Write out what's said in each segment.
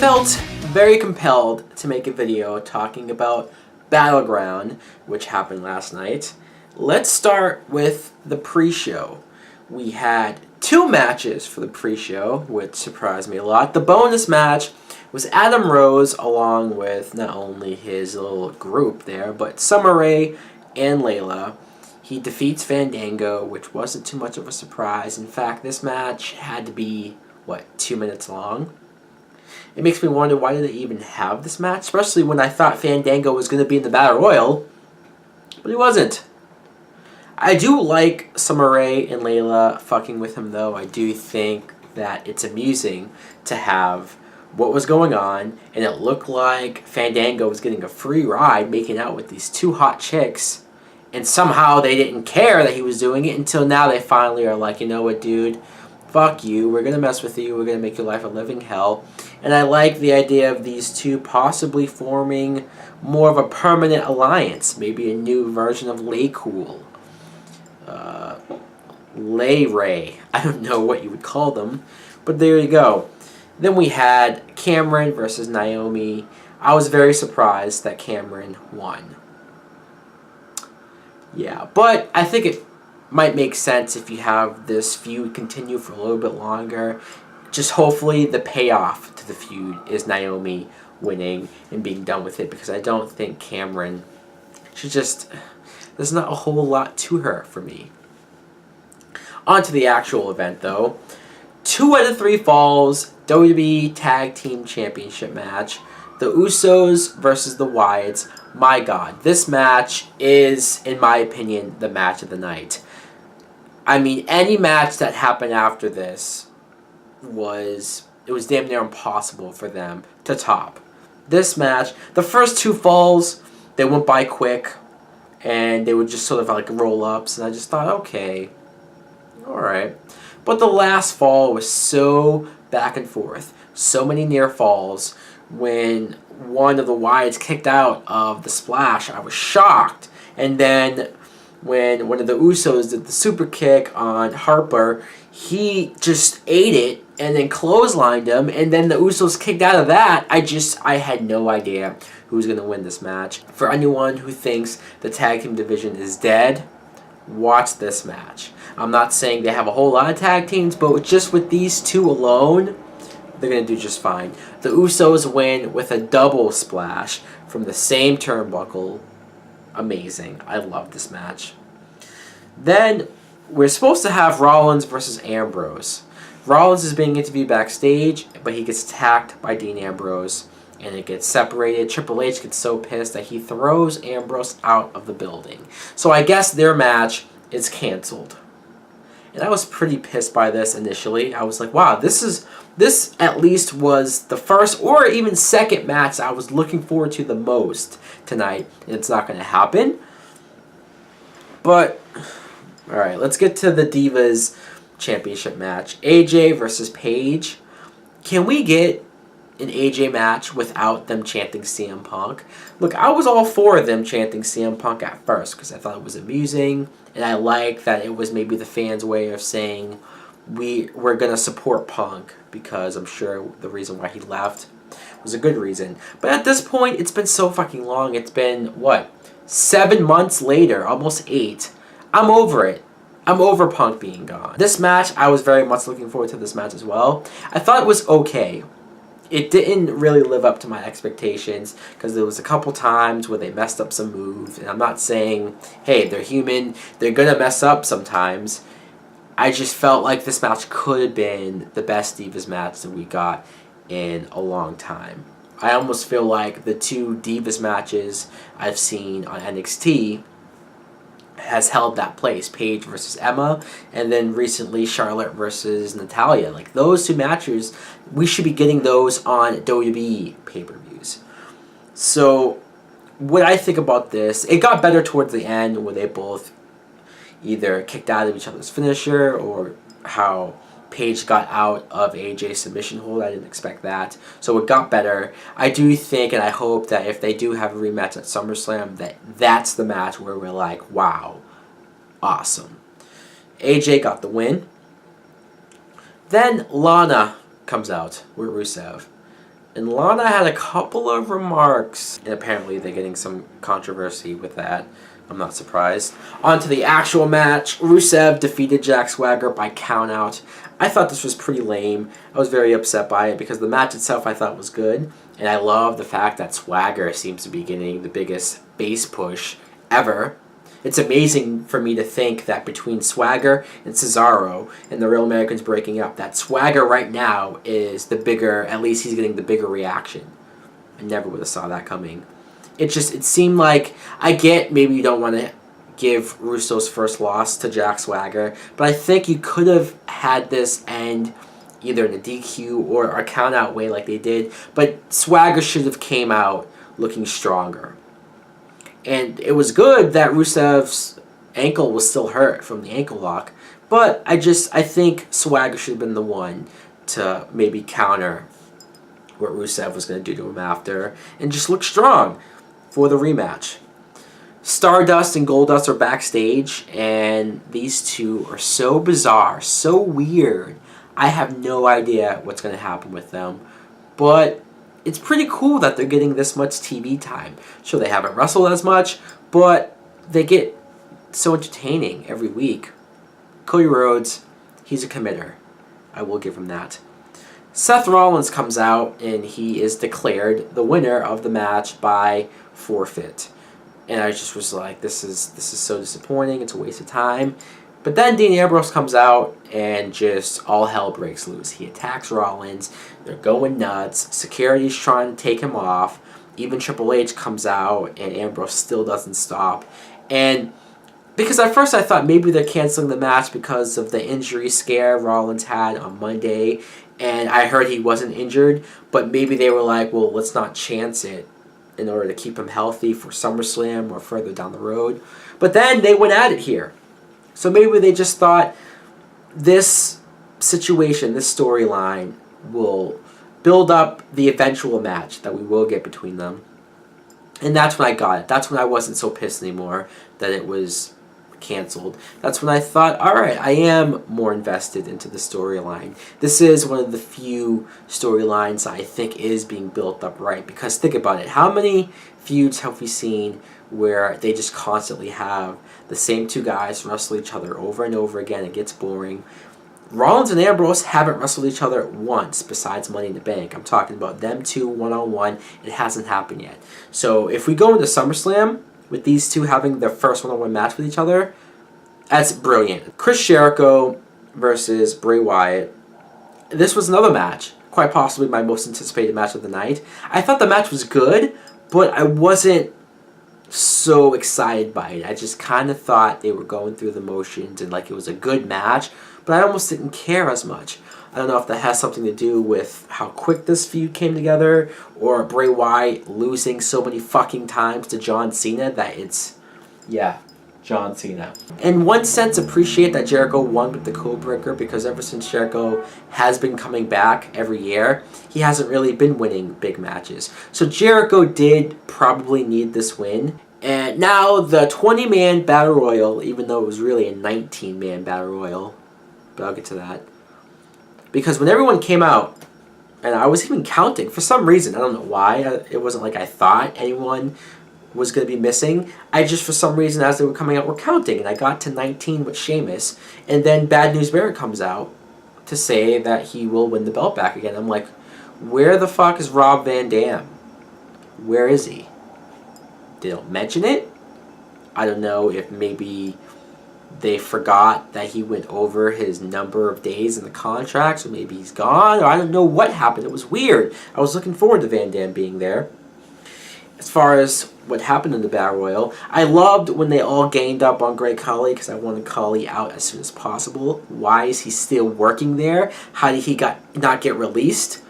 felt very compelled to make a video talking about BattleGround, which happened last night. Let's start with the pre-show. We had 2 matches for the pre-show, which surprised me a lot. The bonus match was Adam Rose along with not only his little group there, but Summer Rae and Layla. He defeats Fandango, which wasn't too much of a surprise. In fact, this match had to be, 2 minutes long? It makes me wonder, why did they even have this match? Especially when I thought Fandango was going to be in the Battle Royal, but he wasn't. I do like Summer Rae and Layla fucking with him, though. I do think that it's amusing to have what was going on, and it looked like Fandango was getting a free ride making out with these 2 hot chicks, and somehow they didn't care that he was doing it until now they finally are like, you know what, dude? Fuck you, we're going to mess with you, we're going to make your life a living hell. And I like the idea of these 2 possibly forming more of a permanent alliance, maybe a new version of Laycool. Lay Ray. I don't know what you would call them, but there you go. Then we had Cameron versus Naomi. I was very surprised that Cameron won. Yeah, but I think it might make sense if you have this feud continue for a little bit longer. Just hopefully the payoff to the feud is Naomi winning and being done with it, because I don't think Cameron should just... There's not a whole lot to her for me. On to the actual event, though. 2 out of 3 falls, WWE Tag Team Championship match. The Usos versus the Wyatts. My God, this match is, in my opinion, the match of the night. I mean, any match that happened after this was damn near impossible for them to top. This match, the first 2 falls, they went by quick, and they were just sort of like roll-ups, and I just thought, okay, alright. But the last fall was so back and forth, so many near falls. When one of the Wyatts kicked out of the splash, I was shocked. And then when one of the Usos did the super kick on Harper, he just ate it and then clotheslined him, and then the Usos kicked out of that. I had no idea who was going to win this match. For anyone who thinks the tag team division is dead, watch this match. I'm not saying they have a whole lot of tag teams, but just with these 2 alone, they're going to do just fine. The Usos win with a double splash from the same turnbuckle. Amazing. I love this match. Then we're supposed to have Rollins versus Ambrose. Rollins is being interviewed backstage, but he gets attacked by Dean Ambrose, and it gets separated. Triple H gets so pissed that he throws Ambrose out of the building. So I guess their match is canceled. And I was pretty pissed by this initially. I was like, wow, this at least was the first or even second match I was looking forward to the most tonight, and it's not going to happen. But, alright, let's get to the Divas Championship match. AJ versus Paige. Can we get an AJ match without them chanting CM Punk? Look, I was all for them chanting CM Punk at first because I thought it was amusing, and I like that it was maybe the fans' way of saying we're going to support Punk, because I'm sure the reason why he left was a good reason. But at this point, it's been so fucking long. It's been, 7 months later, almost 8. I'm over it. I'm over Punk being gone. This match, I was very much looking forward to this match as well. I thought it was okay. It didn't really live up to my expectations, because there was a couple times where they messed up some moves, and I'm not saying, hey, they're human, they're gonna mess up sometimes. I just felt like this match could have been the best Divas match that we got in a long time. I almost feel like the 2 Divas matches I've seen on NXT has held that place. Paige versus Emma, and then recently Charlotte versus Natalya. Like, those 2 matches, we should be getting those on WWE pay-per-views. So, what I think about this, it got better towards the end where they both either kicked out of each other's finisher, or how Paige got out of AJ's submission hold. I didn't expect that. So it got better. I do think, and I hope, that if they do have a rematch at SummerSlam, that's the match where we're like, wow, awesome. AJ got the win. Then Lana comes out with Rusev. And Lana had a couple of remarks, and apparently they're getting some controversy with that. I'm not surprised. On to the actual match. Rusev defeated Jack Swagger by countout. I thought this was pretty lame. I was very upset by it because the match itself I thought was good. And I love the fact that Swagger seems to be getting the biggest base push ever. It's amazing for me to think that between Swagger and Cesaro and the Real Americans breaking up, that Swagger right now is the bigger, at least he's getting the bigger reaction. I never would have saw that coming. It seemed like, I get maybe you don't want to give Russo's first loss to Jack Swagger, but I think you could have had this end either in a DQ or a count-out way like they did, but Swagger should have came out looking stronger. And it was good that Rusev's ankle was still hurt from the ankle lock, but I think Swagger should have been the one to maybe counter what Rusev was going to do to him after and just look strong for the rematch. Stardust and Goldust are backstage, and these two are so bizarre, so weird. I have no idea what's going to happen with them, but it's pretty cool that they're getting this much TV time. Sure, they haven't wrestled as much, but they get so entertaining every week. Cody Rhodes, he's a committer. I will give him that. Seth Rollins comes out, and he is declared the winner of the match by forfeit. And I just was like, this is so disappointing. It's a waste of time. But then Dean Ambrose comes out and just all hell breaks loose. He attacks Rollins. They're going nuts. Security's trying to take him off. Even Triple H comes out and Ambrose still doesn't stop. And because at first I thought maybe they're canceling the match because of the injury scare Rollins had on Monday. And I heard he wasn't injured. But maybe they were like, well, let's not chance it in order to keep him healthy for SummerSlam or further down the road. But then they went at it here. So maybe they just thought this situation, this storyline, will build up the eventual match that we will get between them. And that's when I got it. That's when I wasn't so pissed anymore that it was canceled. That's when I thought, alright, I am more invested into the storyline. This is one of the few storylines I think is being built up right. Because think about it. How many feuds have we seen where they just constantly have the same two guys wrestle each other over and over again? It gets boring. Rollins and Ambrose haven't wrestled each other once besides Money in the Bank. I'm talking about them two one-on-one. It hasn't happened yet. So if we go into SummerSlam with these two having their first one-on-one match with each other, that's brilliant. Chris Jericho versus Bray Wyatt. This was another match, quite possibly my most anticipated match of the night. I thought the match was good, but I wasn't so excited by it. I just kind of thought they were going through the motions and like it was a good match, but I almost didn't care as much. I don't know if that has something to do with how quick this feud came together or Bray Wyatt losing so many fucking times to John Cena that it's, yeah, John Cena. In one sense, appreciate that Jericho won with the Codebreaker because ever since Jericho has been coming back every year, he hasn't really been winning big matches. So Jericho did probably need this win. And now the 20-man Battle Royal, even though it was really a 19-man Battle Royal, but I'll get to that. Because when everyone came out, and I was even counting, for some reason, I don't know why, it wasn't like I thought anyone was going to be missing. I just, for some reason, as they were coming out, were counting, and I got to 19 with Sheamus, and then Bad News Barrett comes out to say that he will win the belt back again. I'm like, where the fuck is Rob Van Dam? Where is he? They don't mention it. I don't know if maybe they forgot that he went over his number of days in the contract, so maybe he's gone, or I don't know what happened. It was weird. I was looking forward to Van Dam being there. As far as what happened in the Battle Royal, I loved when they all ganged up on Great Khali because I wanted Khali out as soon as possible. Why is he still working there? How did he not get released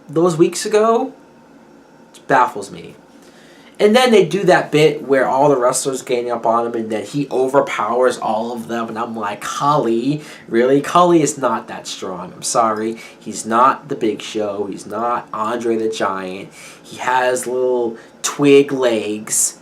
those weeks ago? It baffles me. And then they do that bit where all the wrestlers gang up on him and then he overpowers all of them. And I'm like, Khali? Really? Khali is not that strong. I'm sorry. He's not the Big Show. He's not Andre the Giant. He has little twig legs.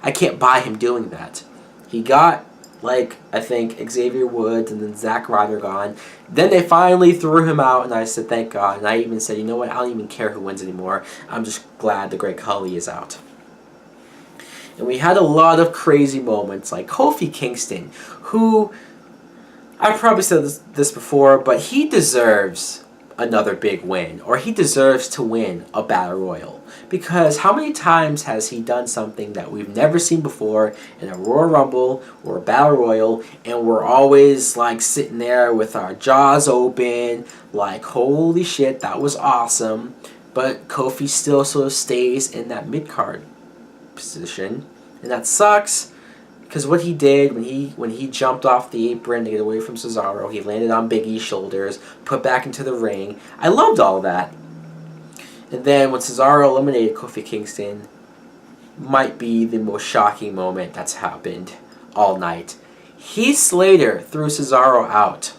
I can't buy him doing that. He got like, I think, Xavier Woods and then Zack Ryder gone. Then they finally threw him out, and I said, thank God. And I even said, you know what, I don't even care who wins anymore. I'm just glad the Great Khali is out. And we had a lot of crazy moments, like Kofi Kingston, who, I've probably said this before, but he deserves another big win, or he deserves to win a Battle Royal. Because how many times has he done something that we've never seen before in a Royal Rumble or a Battle Royal, and we're always like sitting there with our jaws open, like, holy shit, that was awesome. But Kofi still sort of stays in that mid-card position, and that sucks. Because what he did when he jumped off the apron to get away from Cesaro, he landed on Big E's shoulders, put back into the ring. I loved all of that. And then when Cesaro eliminated Kofi Kingston, might be the most shocking moment that's happened all night. Heath Slater threw Cesaro out.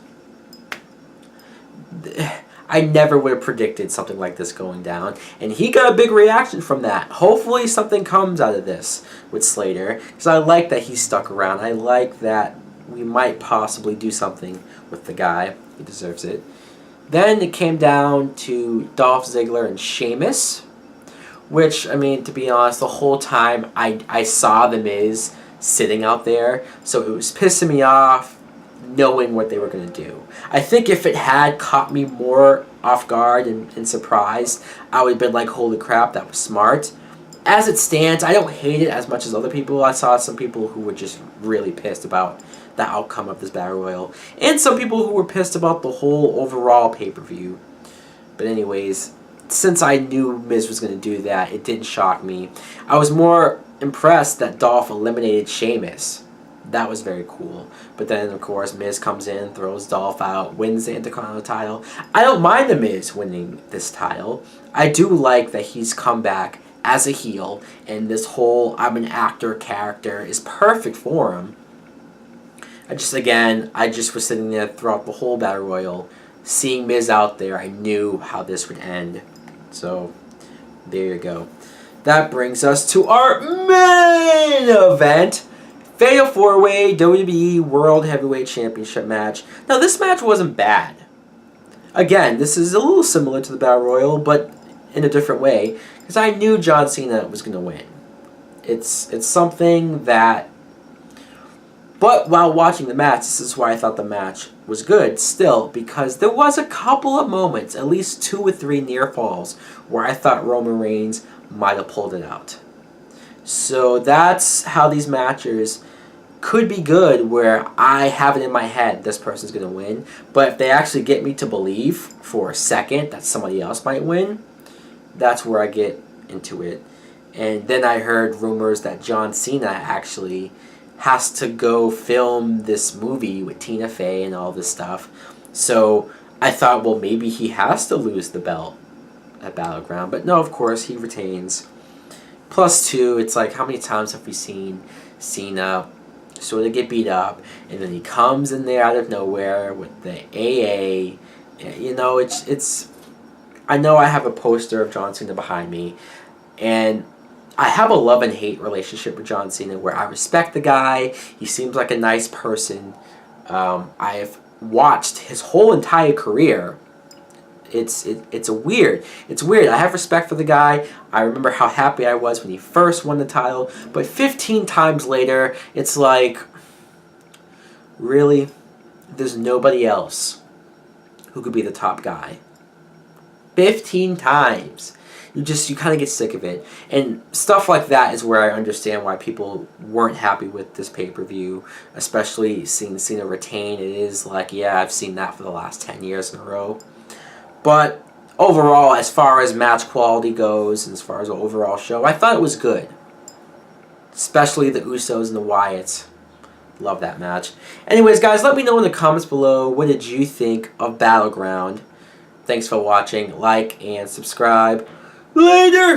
I never would have predicted something like this going down, and he got a big reaction from that. Hopefully something comes out of this with Slater, because I like that he stuck around. I like that we might possibly do something with the guy. He deserves it. Then it came down to Dolph Ziggler and Sheamus, which, I mean, to be honest, the whole time I saw The Miz sitting out there, so it was pissing me off knowing what they were going to do. I think if it had caught me more off guard and surprised, I would have been like, holy crap, that was smart. As it stands, I don't hate it as much as other people. I saw some people who were just really pissed about the outcome of this Battle Royal, and some people who were pissed about the whole overall pay-per-view. But anyways, since I knew Miz was going to do that, it didn't shock me. I was more impressed that Dolph eliminated Sheamus. That was very cool. But then, of course, Miz comes in, throws Dolph out, wins the Intercontinental title. I don't mind The Miz winning this title. I do like that he's come back as a heel, and this whole I'm an actor character is perfect for him. I just was sitting there throughout the whole Battle Royal, seeing Miz out there. I knew how this would end. So, there you go. That brings us to our main event. Fatal 4-Way WWE World Heavyweight Championship match. Now, this match wasn't bad. Again, this is a little similar to the Battle Royal, but in a different way, because I knew John Cena was going to win. It's something that... But while watching the match, this is why I thought the match was good still, because there was a couple of moments, at least 2 or 3 near falls, where I thought Roman Reigns might have pulled it out. So that's how these matches could be good, where I have it in my head this person's going to win. But if they actually get me to believe for a second that somebody else might win, that's where I get into it. And then I heard rumors that John Cena actually has to go film this movie with Tina Fey and all this stuff. So I thought, well, maybe he has to lose the belt at BattleGround. But no, of course, he retains. +2, it's like, how many times have we seen Cena sort of get beat up, and then he comes in there out of nowhere with the AA. You know, it's. I know I have a poster of John Cena behind me, and I have a love and hate relationship with John Cena, where I respect the guy. He seems like a nice person. I've watched his whole entire career. It's weird. It's weird. I have respect for the guy. I remember how happy I was when he first won the title, but 15 times later, it's like, really? There's nobody else who could be the top guy. 15 times. You kind of get sick of it. And stuff like that is where I understand why people weren't happy with this pay-per-view, especially seeing Cena retain. It is like, yeah, I've seen that for the last 10 years in a row. But overall, as far as match quality goes, and as far as the overall show, I thought it was good. Especially the Usos and the Wyatts. Love that match. Anyways, guys, let me know in the comments below, what did you think of BattleGround? Thanks for watching. Like and subscribe. Later!